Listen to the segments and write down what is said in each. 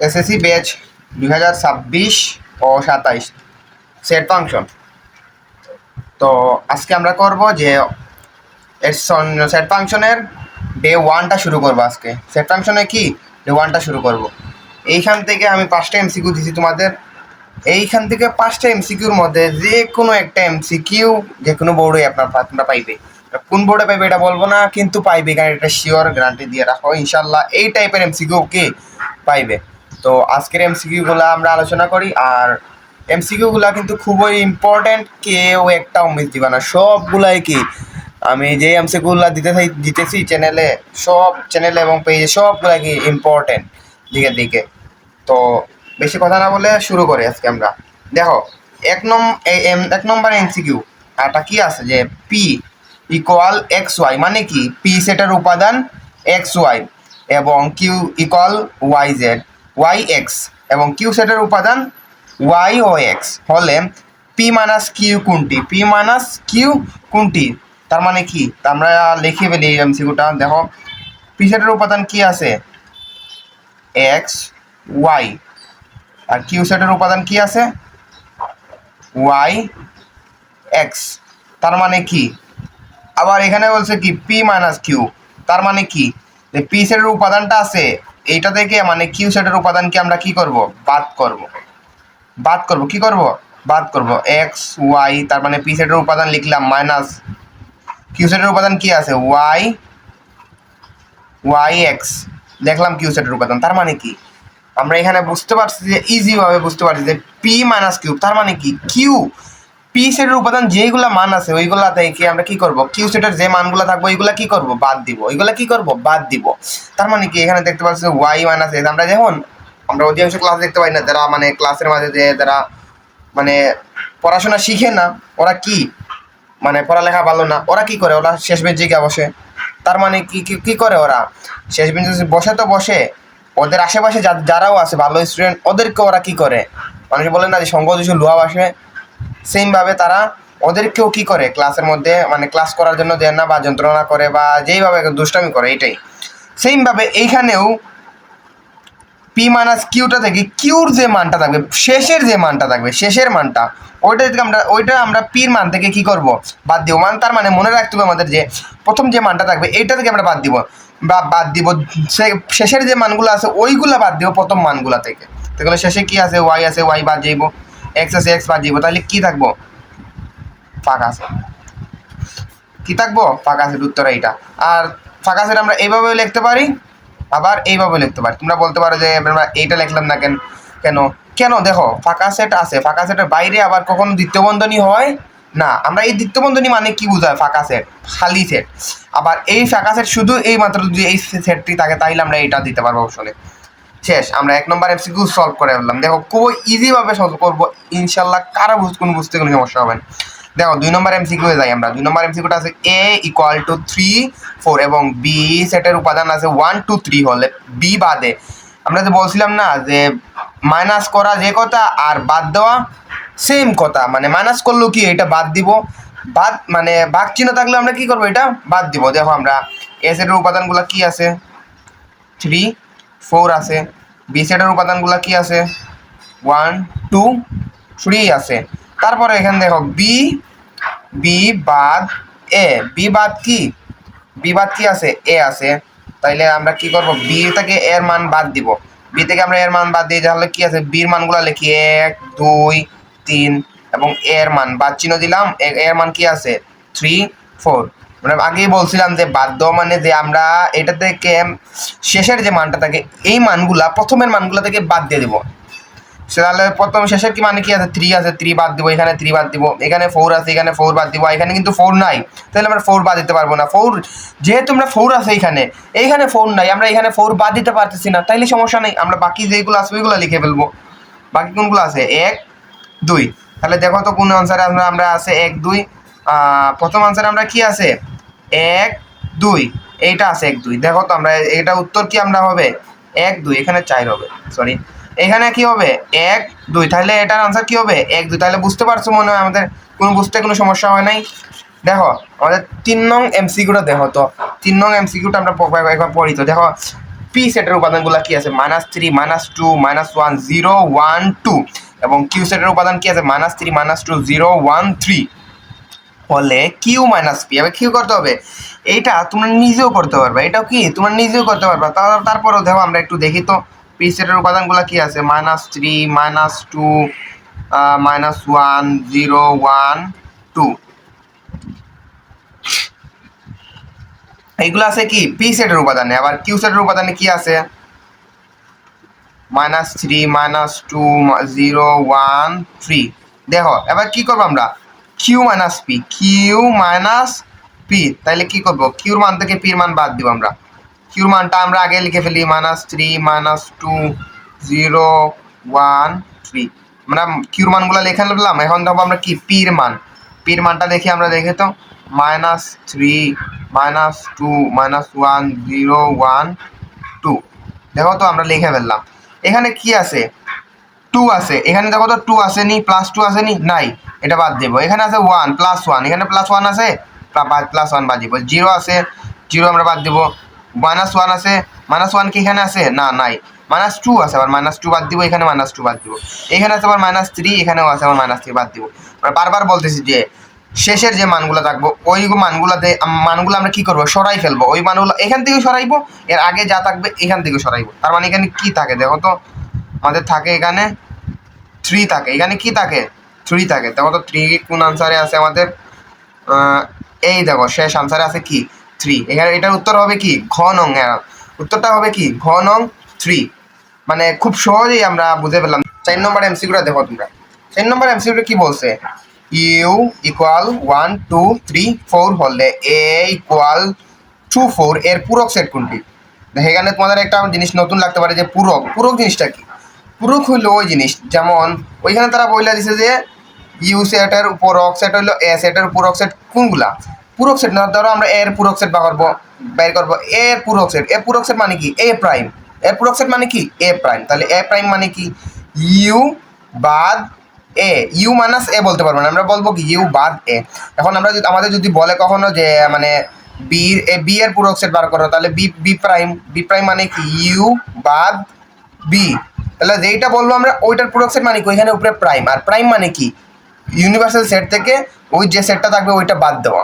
SSC batch 2026 ও 27 set function. তো আজকে আমরা করব যে সেট ফাংশনের ডে 1টা শুরু করব। আজকে সেট ফাংশনে কি ডে 1টা শুরু করব। এইখান থেকে আমি 5টা এমসিকিউ দিছি তোমাদের। এইখান থেকে 5টা এমসিকিউর মধ্যে যে কোনো একটা এমসিকিউ যে কোনো বোর্ডে তোমরা পাইবে। কোন বোর্ডে পাইবে এটা বলবো না, কিন্তু পাইবে, কারণ এটা শিওর গ্যারান্টি দিয়ে রাখো ইনশাল্লাহ এই টাইপের এমসিকিউ কি পাইবে। তো আজকের এমসিকিউগুলো আমরা আলোচনা করি। আর এমসিকিউগুলো কিন্তু খুবই ইম্পর্টেন্ট, কেউ একটাও মিস দিবা না, সবগুলাই কি আমি যে এমসিকিউগুলো দিতেছি চ্যানেলে, সব চ্যানেলে এবং পেজে সবগুলা কি ইম্পর্টেন্ট দিকে দিকে। তো বেশি কথা না বলে শুরু করি আজকে আমরা। দেখো এক নম্বর এমসিকিউ এটা কি আছে যে পি ইকুয়াল এক্স ওয়াই, মানে কি পি সেটের উপাদান এক্স ওয়াই এবং Q equal Y Z, Y X এবং কিউ সেটের উপাদান ওয়াই ও এক্স হলে পি মাইনাস কিউ কোনটি, পি মাইনাস কিউ কোনটি। তার মানে কি আমরা লিখে ফেলি এই এমসিকিউটা। দেখো পি সেটের উপাদান কি আছে এক্স ওয়াই, আর কিউ সেটের উপাদান কি আছে ওয়াই এক্স। তার মানে কি আবার এখানে বলছে কি পি মাইনাস কিউ, তার মানে কি যে পি সেটের উপাদানটা আছে এইটা থেকে, মানে কিউ সেটের উপাদানকে আমরা কি করব বাদ করব, কি করব বাদ করব এক্স ওয়াই। তার মানে পি সেটের উপাদান লিখলাম মাইনাস কিউ সেটের উপাদান কি আছে ওয়াই ওয়াই এক্স, দেখলাম কিউ সেটের উপাদান। তার মানে কি আমরা এখানে বুঝতে পারছি যে ইজিভাবে বুঝতে পারছি যে পি মাইনাস কিউ, তার মানে কি কিউ পি সেটের উপাদান যেগুলা মান আছে ওইগুলা থেকে আমরা কি করব কিউ সেটের যে মানগুলো থাকবো ওইগুলা কি করব বাদ দিব, ওইগুলা কি করব বাদ দিব। তার মানে কি এখানে দেখতে পাচ্ছি ওয়াই মাইনাস এক্স। আমরা যখন আমরা অধিকাংশ ক্লাস দেখতে পাই না, যারা মানে ক্লাসের মাঝে যে যারা মানে পড়াশোনা শিখে না, ওরা কি মানে পড়ালেখা ভালো না, ওরা কি করে ওরা শেষ বেঞ্চে গিয়ে বসে। তার মানে কি কি করে ওরা শেষ বেঞ্চে বসে, তো বসে ওদের আশেপাশে যারাও আছে ভালো স্টুডেন্ট ওদেরকে ওরা কি করে, মানুষ বলে না যে সঙ্গ দোষে লোহা বাসে, সেমভাবে তারা ওদেরকেও কি করে ক্লাসের মধ্যে মানে ক্লাস করার জন্য দেয় না বা যন্ত্রণা করে বা যেইভাবে দুষ্টামি করে, এটাই সেমভাবে এইখানেও পি মাইনাস কিউটা থেকে কিউর যে মানটা থাকবে, শেষের যে মানটা থাকবে, শেষের মানটা ওইটা আমরা পির মান থেকে কি করব বাদ দিব। মানে তার মানে মনে রাখতে হবে আমাদের যে প্রথম যে মানটা থাকবে এইটা থেকে আমরা বাদ দিব, বা বাদ দিব শেষের যে মানগুলো আছে ওইগুলো বাদ দিব প্রথম মানগুলা থেকে। তাহলে শেষে কি আছে ওয়াই আছে, ওয়াই বাদ যাইব, এক্স আছে, এক্স বাদ যাইব, তাহলে কি থাকবো ফাঁকা আছে, কি থাকবো ফাঁকা আছে, উত্তর এইটা। আর ফাঁকা সেট আমরা এইভাবেও লিখতে পারি আবার এইভাবে লিখতে পারি। তোমরা বলতে পারো যে আমরা এইটা লিখলাম না কেন কেন কেন দেখো ফাঁকা সেট আছে, ফাঁকা সেটের বাইরে আবার কখনো দ্বিতীয় বন্ধনী হয় না। আমরা এই দ্বিতীয় বন্ধনী মানে কি বোঝায় ফাঁকা সেট খালি সেট, আবার এই ফাঁকা সেট শুধু এই মাত্র যদি এই সেটটি থাকে তাহলে আমরা এইটা দিতে পারবো অপশনে। শেষ, আমরা 1 নম্বর এমসিকিউ সলভ করে ফেললাম। দেখো খুব ইজিভাবে সলভ করবো ইনশাল্লাহ, কারো বুঝতে কোনো সমস্যা হবে না। দেখো 2 নম্বর এমসিকিউ যাই আমরা। 2 নম্বর এমসিকিউটা আছে a ইকুয়াল টু 3 4 এবং বি সেটের উপাদান আছে 1 2 3 হলে বি বাদে আমরা যে বলছিলাম না যে মাইনাস করা যে কথা আর বাদ দেওয়া সেম কথা, মানে মাইনাস করলেও কি এটা বাদ দিব, বাদ মানে ভাগ চিহ্ন থাকলে আমরা কি করবো এটা বাদ দিব। দেখো আমরা এ সেটের উপাদানগুলো কি আছে 3 4 আছে, বি সেটের উপাদানগুলো কি আছে 1 2 3 আছে। তারপরে এখানে দেখো বি বি বাদ এ, বি বাদ কি আছে এ আছে, তাইলে আমরা কি করব বি থেকে এর মান বাদ দিব, বি থেকে আমরা এর মান বাদ দিই, তাহলে কি আছে বির মানগুলো লিখি 1 2 3 এবং এর মান বাদ চিহ্ন দিলাম, এর মান কি আছে 3 4। আমরা আগেই বলছিলাম যে বাদ দেওয়া মানে যে আমরা এটা থেকে শেষের যে মানটা থাকে এই মানগুলা প্রথমের মানগুলা থেকে বাদ দিয়ে দেবো। তাহলে প্রথম শেষের কি মানে কি আছে 3 আছে, 3 বাদ দিব, এখানে 3 বাদ দিব, এখানে 4 আছে, এখানে 4 বাদ দিব, এখানে কিন্তু 4 নাই, তাহলে আমরা 4 বাদ দিতে পারবো না। 4 যেহেতু আমরা 4 আছে এইখানে 4 নাই, আমরা এখানে 4 বাদ দিতে পারতেছি না, তাইলে সমস্যা নেই, আমরা বাকি যেগুলো আছে ওইগুলো লিখে ফেলবো। বাকি কোনগুলো আছে 1 2, তাহলে দেখো তো কোন আনসারে আমরা আছে 1 2, প্রথম আনসারে আমরা কি আছে 1 2, এইটা আছে 1 2। দেখো তো আমরা এটা উত্তর কি আমরা হবে 1 2, এখানে 4 হবে, সরি এখানে কি হবে 1 2, তাহলে এটার আনসার কি হবে 1 2। তাহলে বুঝতে পারছো মনে হয় আমাদের বুঝতে কোনো সমস্যা হয় নাই। দেখো আমাদের 3 নং এমসিকিউটা দেখো তো, 3 নং এমসিকিউটা আমরা একবার পড়ি তো। দেখো P পি সেটের উপাদানগুলো কি আছে -3 -2 -1 0 1 2 এবং কিউ সেটের উপাদান কি আছে -3 -2 0 1 3 হলে কিউ মাইনাস পি। এবার কিউ করতে হবে এইটা তোমরা নিজেও করতে পারবে, এটাও কি তোমরা নিজেও করতে পারবে। তারপরেও দেখো আমরা একটু দেখি তো পি সেটের উপাদানগুলো কি আছে -3 -2 -1 0 1 2 এইগুলো আছে কি পি সেটের উপাদানে। আবার কিউ সেটের উপাদানে কি আছে -3 -2 0 1 3। দেখো এবার কি করবো আমরা কিউ মাইনাস পি, তাইলে কি করবো কিউর মান থেকে পির মান বাদ দিব। আমরা কিউর মানটা আমরা আগে লিখে ফেলি -3 -2 0 1 3। আমরা কিউর মানগুলো লিখে ফেললাম। এখন দেখো আমরা কি পির মানটা দেখি, আমরা দেখি তো -3 -2 -1 0 1 2। দেখো তো আমরা লিখে ফেললাম। এখানে কি আছে 2 আছে, এখানে দেখো তো 2 আসেনি, +2 আসেনি, নাই, এটা বাদ দেব। এখানে আছে 1 +1, এখানে +1 আছে, +1 বাদ দিব। 0 আছে, 0 আমরা বাদ দিব। -1 আছে, -1 কি এখানে আছে, না নাই। -2 আছে, আবার -2 বাদ দিব, এখানে -2 বাদ দিব। এখানে আছে আবার -3, এখানেও আছে আবার -3 বাদ দিব। আমরা বারবার বলতেছি যে শেষের যে মানগুলো থাকবো ওই মানগুলো আমরা কি করবো সরাই ফেলবো। ওই মানগুলো এখান থেকে সরাইবো, এর আগে যা থাকবে এখান থেকে সরাইবো। তার মানে এখানে কি থাকে দেখো তো, আমাদের থাকে এখানে 3 থাকে, এখানে কি থাকে 3 থাকে। দেখো তো 3 কোন আনসারে আছে আমাদের, এই দেখো শেষ আনসারে আছে কি 3। এখানে এটার উত্তর হবে কি ঘ নং, উত্তরটা হবে কি ঘ নং 3। মানে খুব সহজেই আমরা বুঝে পেলাম। 4 নম্বর এমসিকিউটা দেখো তোমরা। 4 নম্বর এমসিকিউটা কি বলছে, ইউ ইকুয়াল 1 2 3 4 হলে এ ইকুয়াল 2 4 এর পূরক সেট কোনটি। এখানে তোমাদের একটা জিনিস নতুন লাগতে পারে যে পূরক জিনিসটা কি। পূরক হইলো ওই জিনিস, যেমন ওইখানে তারা বইলা দিছে যে ইউ সেটের পূরক সেট হইলো এ সেটের পূরক সেট কোনগুলা। পূরক সেট না, ধরো আমরা এর পূরক সেট বের করবো এর পূরক সেট। এর পূরক সেট মানে কি এ প্রাইম, এর পূরক সেট মানে কি এ প্রাইম। তাহলে এ প্রাইম মানে কি ইউ বাদ এ, ইউ মাইনাস এ বলতে পারবো না, আমরা বলবো কি ইউ বাদ এ। এখন আমরা যদি আমাদের যদি বলে কখনো যে মানে বি এর পূরক সেট বার করো, তাহলে বি প্রাইম মানে কি ইউ বাদ বি। তাহলে যেইটা বলবো আমরা ওইটার পূরক সেট মানে কি ওইখানে উপরে প্রাইম, আর প্রাইম মানে কি ইউনিভার্সাল সেট থেকে ওই যে সেটটা থাকবে ওইটা বাদ দেওয়া।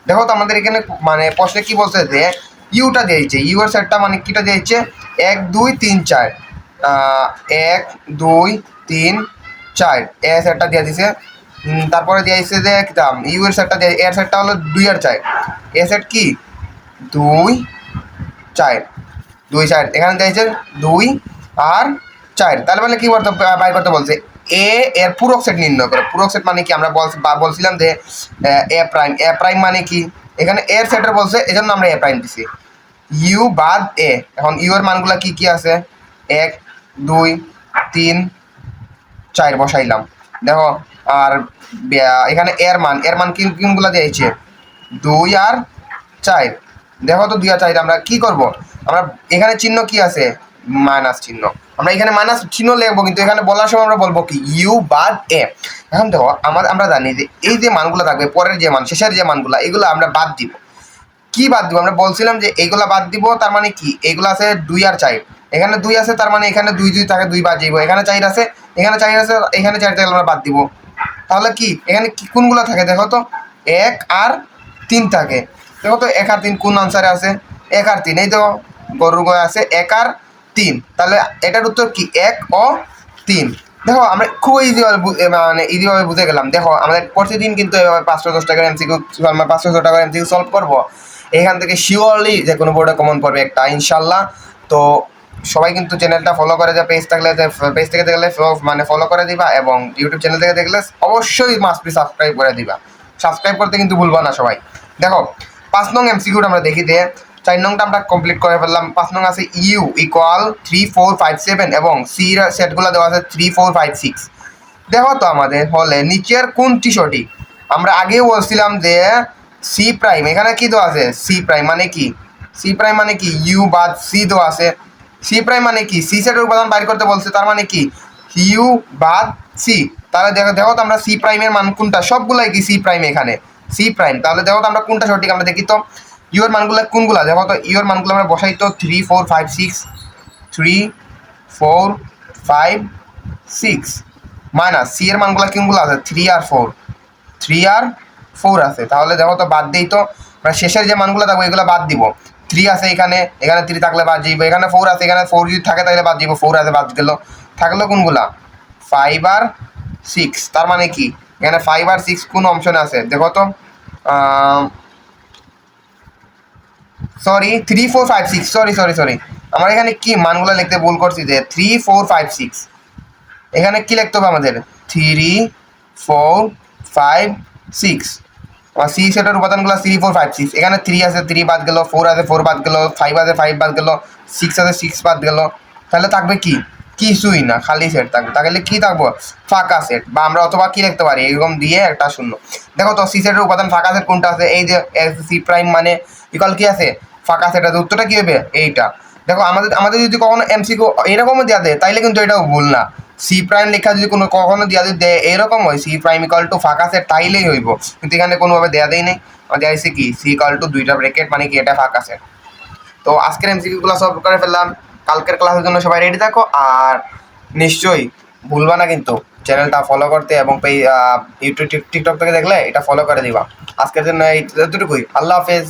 দেখো তো আমাদের এখানে মানে প্রশ্নে কি বলছে যে ইউটা দিয়েছে, ইউ এর সেটটা মানে কিটা দিয়েছে 1 2 3 4, 1 2 3 4 এ সেটটা দিয়ে দিছে। তারপরে দিয়েছে যে ইউ এর সেটটা দিয়ে, এর সেটটা হলো 2 আর 4, এ সেট কি 2 4 2 4, এখানে দিয়েছে 2 আর 4। তাহলে মানে কি বাইর করতে বলছে এ এর পূরক সেট নির্ণয় করে। পূরক সেট মানে কি আমরা বলছিলাম যে এ প্রাইম মানে কি এখানে এর সেটের বলছে, এজন্য আমরা এ প্রাইম দিছি। ইউ বাদ এ, এখন ইউ এর মানগুলা কি কি আছে 1 2 3 4 বসাইলাম। দেখো আর এখানে এর মান কোনগুলা দিয়েছে 2 আর 4। দেখো তো 2 আর 4 আমরা কি করব, আমরা এখানে চিহ্ন কি আছে মাইনাস চিহ্ন, আমরা এখানে মাইনাস চিহ্ন লিখবো, কিন্তু এখানে বলার সময় আমরা বলবো কি ইউ বাদ এ। এখন দেখো আমরা জানি যে এই যে মানগুলো থাকবে পরের যে মান শেষের যে মানগুলো এগুলো আমরা বাদ দিব। কি বাদ দিব, আমরা বলছিলাম যে এইগুলা বাদ দিব, তার মানে কি এইগুলো আছে 2 আর 4, এখানে 2 আছে, তার মানে এখানে 2 2 থাকে 2 বাদ যাইব। এখানে 4 আছে, এখানে 4 আছে, এখানে 4 থেকে আমরা বাদ দিব। তাহলে কি এখানে কি কোনগুলো থাকে দেখো তো 1 আর 3 থাকে। দেখো তো 1 আর 3 কোন আনসারে আছে 1 আর 3, এই তো গরুর গয় আছে 1 আর 3। তাহলে এটার উত্তর কি 1 ও 3। দেখো আমরা খুব ইজিভাবে বুঝে গেলাম। দেখো আমাদের প্রতিদিন কিন্তু এভাবে 510 টাকার এমসিকিউ 500 টাকার এমসিকিউ সলভ করবো। এখান থেকে শিওরলি যে কোনো বোর্ডে কমন পড়বে একটা ইনশাল্লাহ। তো সবাই কিন্তু চ্যানেলটা ফলো করে, যে পেজ থেকে দেখলে মানে ফলো করে দিবা, এবং ইউটিউব চ্যানেল থেকে দেখলে অবশ্যই মাস্ট বি সাবস্ক্রাইব করে দিবা। সাবস্ক্রাইব করতে কিন্তু ভুলবা না সবাই। দেখো 5 নং এমসিকিউটা আমরা দেখি দিয়ে 4 নংটা আমরা কমপ্লিট করে ফেললাম। 5 নং আছে ইউ ইকুয়াল 3 4 5 7 এবং সি সেটগুলো দেওয়া আছে 3 4 5 6। দেখো তো আমাদের হলে নিচের কোনটি সঠিক। আমরা আগেও বলছিলাম যে সি প্রাইম, এখানে কি দেওয়া আছে সি প্রাইম মানে কি, সি প্রাইম মানে কি ইউ বাদ সি দেওয়া আছে। সি প্রাইম মানে কি সি সেটের উপাদান বাইর করতে বলছে, তার মানে কি ইউ বাদ সি। তাহলে দেখো তো আমরা সি প্রাইমের মান কোনটা, সবগুলাই কি সি প্রাইম, এখানে সি প্রাইম। তাহলে দেখো তো আমরা কোনটা সঠিক, আমরা দেখি তো ইউ এর মানগুলো কোনগুলা। দেখো তো ইউ এর মানগুলো আমরা বসাই তো 3 4 5 6, 3 4 5 6 মাইনাস সি এর মানগুলো কোনগুলো আছে 3 আর 4, 3 আর 4 আছে। তাহলে দেখো তো বাদ দেই তো, মানে শেষের যে মানগুলো থাকবে এগুলো বাদ দিব। 3 আছে এখানে, এখানে 3 থাকলে বাদ যাইব, এখানে 4 আছে, এখানে 4 যদি থাকে তাহলে বাদ দিব, 4 আছে বাদ গেল, থাকলো কোনগুলা 5 আর 6। তার মানে কি এখানে 5 আর 6 কোন অপশনে আছে দেখো তো, সরি 3 4 5 6, সরি সরি সরি আমার এখানে কি মানগুলো লিখতে ভুল করছি, যে 3 4 5 6 এখানে কি লিখতে হবে আমাদের 3 4 5 6। আমার সি সেটের উপাদানগুলো 3 4 5 6, এখানে 3 আছে 3 বাদ গেল, 4 আছে 4 বাদ গেল, 5 আছে 5 বাদ গেল, 6 আছে 6 বাদ গেল, তাহলে থাকবে কি কিছুই না, খালি সেট থাকবে। তাহলে কি থাকবো ফাঁকা সেট, বা আমরা অথবা কি লিখতে পারি এরকম দিয়ে একটা শূন্য। দেখো তো সি সেটের উপাদান ফাঁকা সেট কোনটা আছে, এই যে সি প্রাইম মানে ইকুয়াল কি আছে ফাঁকা সেট আছে, উত্তরটা কি হবে এইটা। দেখো আমাদের আমাদের যদি কখনো এমসিকিউ এরকমও দেওয়া দেয় তাইলে কিন্তু এটাও ভুল না। সি প্রাইম লেখা যদি কোনো কখনো দেওয়া দেয় এরকম হয় সি প্রাইম ইকুয়াল টু ফাঁকা সেট তাইলেই হইব, কিন্তু এখানে কোনোভাবে দেওয়া দেয় নেই, আমাদের আছে কি সি ইকুয়াল টু দুইটা ব্র্যাকেট মানে কি এটা ফাঁকা সেট। তো আজকের এমসিকিউগুলো সলভ করে ফেললাম, কালকের ক্লাসের জন্য সবাই রেডি থাকো, আর নিশ্চয়ই ভুলবা না কিন্তু চ্যানেলটা ফলো করতে, এবং ইউটিউব টিকটক থেকে দেখলে এটা ফলো করে দিবা। আজকের জন্য এইটুকুই, আল্লাহ হাফেজ।